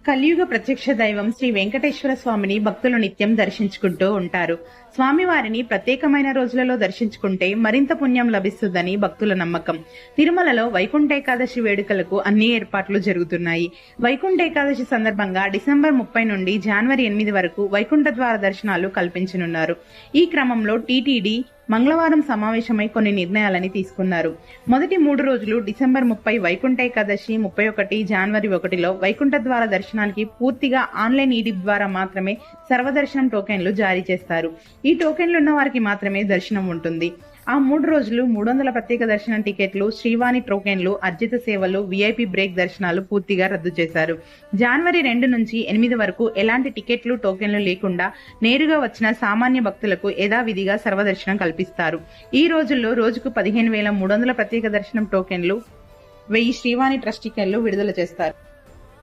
కలియుగ ప్రత్యక్ష దైవం శ్రీ వెంకటేశ్వర స్వామిని భక్తులు నిత్యం దర్శించుకుంటూ ఉంటారు. స్వామివారిని ప్రత్యేకమైన రోజులలో దర్శించుకుంటే మరింత పుణ్యం లభిస్తుందని భక్తుల నమ్మకం. తిరుమలలో వైకుంఠ ఏకాదశి వేడుకలకు అన్ని ఏర్పాట్లు జరుగుతున్నాయి. వైకుంఠ ఏకాదశి సందర్భంగా డిసెంబర్ 30 నుండి జనవరి 8 వరకు వైకుంఠ ద్వార దర్శనాలు కల్పించనున్నారు. ఈ క్రమంలో టీటీడీ మంగళవారం సమావేశమై కొన్ని నిర్ణయాలని తీసుకున్నారు. మొదటి 3 రోజులు డిసెంబర్ 30 వైకుంఠ ఏకాదశి, 31 జనవరి 1లో వైకుంఠ ద్వార దర్శనానికి పూర్తిగా ఆన్లైన్ ఈడిప్ ద్వారా మాత్రమే సర్వదర్శనం టోకెన్లు జారీ చేస్తారు. ఈ టోకెన్లు ఉన్న వారికి మాత్రమే దర్శనం ఉంటుంది. ఆ 3 రోజులు 300 ప్రత్యేక దర్శనం టికెట్లు, శ్రీవాణి టోకెన్లు, అర్జిత సేవలు, విఐపి బ్రేక్ దర్శనాలు పూర్తిగా రద్దు చేశారు. జనవరి 2 నుంచి 8 వరకు ఎలాంటి టికెట్లు, టోకెన్లు లేకుండా నేరుగా వచ్చిన సామాన్య భక్తులకు యథావిధిగా సర్వదర్శనం కల్పిస్తారు. ఈ రోజుల్లో రోజుకు 15,300 ప్రత్యేక దర్శనం టోకెన్లు, 1000 శ్రీవాణి ట్రస్ట్ టికెట్లు విడుదల చేస్తారు.